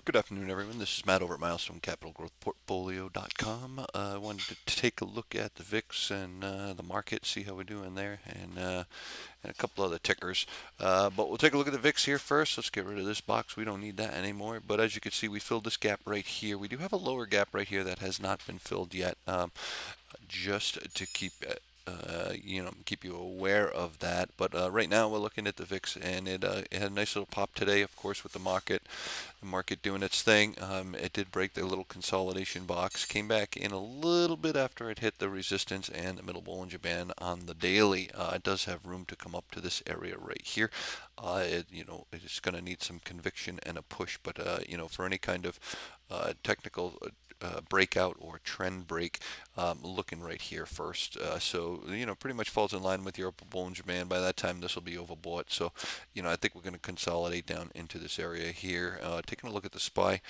Good afternoon, everyone. This is Matt over at MilestoneCapitalGrowthPortfolio.com. I wanted to take a look at the VIX and the market, see how we're doing there, and a couple other tickers. But we'll take a look at the VIX here first. Let's get rid of this box. We don't need that anymore. But as you can see, we filled this gap right here. We do have a lower gap right here that has not been filled yet. Just to keep keep you aware of that. But right now we're looking at the VIX, and it had a nice little pop today, of course, with the market doing its thing. It did break the little consolidation box, came back in a little bit after it hit the resistance and the middle Bollinger Band on the daily. It does have room to come up to this area right here. It's going to need some conviction and a push, but for any kind of technical breakout or trend break, looking right here first. So pretty much falls in line with your upper Bollinger Band. By that time, this will be overbought. So, I think we're going to consolidate down into this area here. Taking a look at the SPY.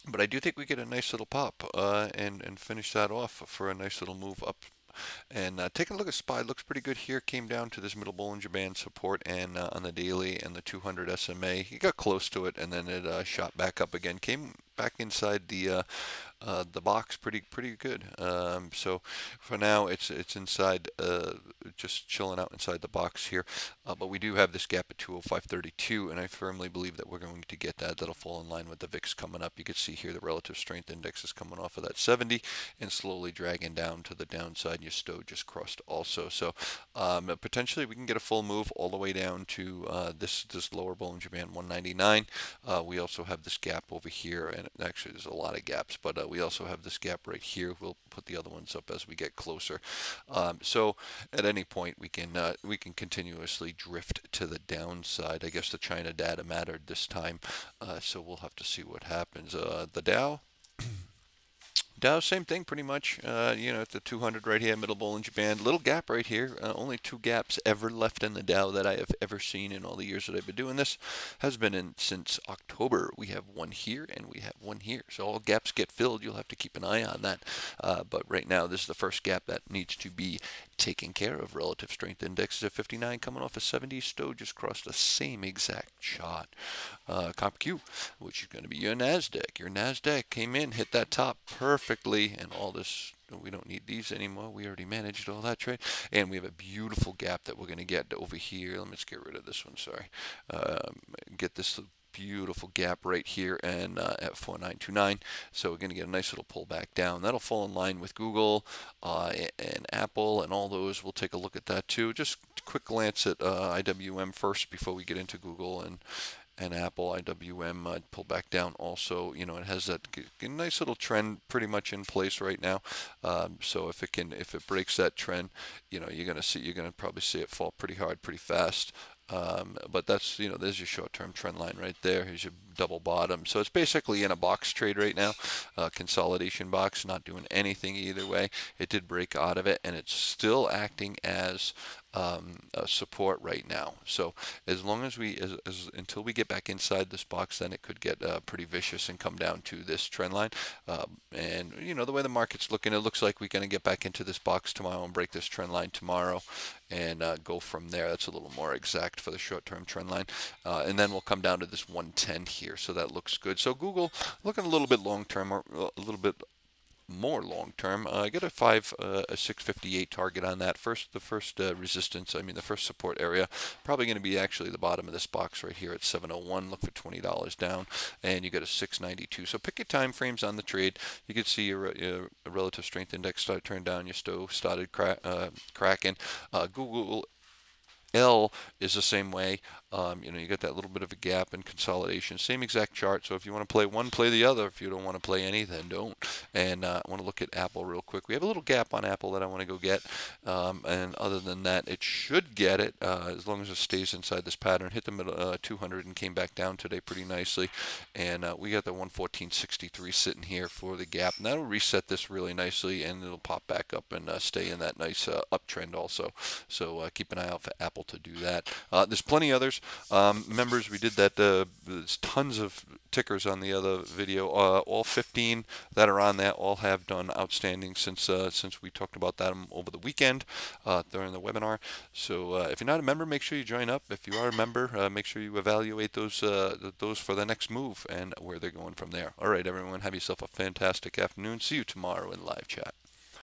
But I do think we get a nice little pop and finish that off for a nice little move up. And taking a look at SPY, looks pretty good here. Came down to this middle Bollinger Band support and on the daily and the 200 SMA. He got close to it and then it shot back up again. Came back inside the box pretty good. So for now it's inside, just chilling out inside the box here. But we do have this gap at 205.32, and I firmly believe that we're going to get that. That'll fall in line with the VIX coming up. You can see here the relative strength index is coming off of that 70 and slowly dragging down to the downside. Your STO just crossed also. So potentially we can get a full move all the way down to this lower Bollinger Band 199. We also have this gap over here, and actually there's a lot of gaps, but we also have this gap right here. We'll put the other ones up as we get closer. So at any point we can continuously drift to the downside. I guess the China data mattered this time, so we'll have to see what happens. The Dow, same thing pretty much. At the 200 right here, middle Bollinger Band, little gap right here. Only two gaps ever left in the Dow that I have ever seen in all the years that I've been doing this. Has been in since October. We have one here and we have one here. So all gaps get filled. You'll have to keep an eye on that. But right now, this is the first gap that needs to be taken care of. Relative strength index is at 59, coming off a 70. STO just crossed the same exact shot. COMPQ, which is going to be your NASDAQ. Your NASDAQ came in, hit that top perfectly, and all this, we don't need these anymore. We already managed all that trade. And we have a beautiful gap that we're going to get over here. Let me just get rid of this one, sorry. Get this beautiful gap right here and at 4929. So we're going to get a nice little pullback down. That'll fall in line with Google and Apple and all those. We'll take a look at that too. Just a quick glance at IWM first before we get into Google and Apple. IWM pull back down also. It has that nice little trend pretty much in place right now. So if it breaks that trend, you're going to probably see it fall pretty hard, pretty fast. But that's, there's your short-term trend line right there. Here's your double bottom. So it's basically in a box trade right now, consolidation box, not doing anything either way. It did break out of it, and it's still acting as support right now. So as long as until we get back inside this box, then it could get pretty vicious and come down to this trend line. And the way the market's looking, it looks like we're going to get back into this box tomorrow and break this trend line tomorrow and go from there. That's a little more exact for the short-term trend line. And then we'll come down to this 110 here. So that looks good. So Google looking a little bit long-term, or a little bit more long-term. I got a 658 target on that. The first resistance, the first support area, probably going to be actually the bottom of this box right here at 701. Look for $20 down, and you got a 692. So pick your time frames on the trade. You can see your relative strength index start turn down. Your STO started cracking. Google L is the same way. You got that little bit of a gap in consolidation. Same exact chart. So if you want to play one, play the other. If you don't want to play any, then don't. And I want to look at Apple real quick. We have a little gap on Apple that I want to go get. And other than that, it should get it as long as it stays inside this pattern. Hit the middle 200 and came back down today pretty nicely. And we got the 114.63 sitting here for the gap. And that'll reset this really nicely, and it'll pop back up and stay in that nice uptrend also. So keep an eye out for Apple to do that. There's plenty others. tickers. Members, we did that. There's tons of tickers on the other video. All 15 that are on that all have done outstanding since we talked about that over the weekend during the webinar. So if you're not a member, make sure you join up. If you are a member, make sure you evaluate those for the next move and where they're going from there. All right, everyone, have yourself a fantastic afternoon. See you tomorrow in live chat.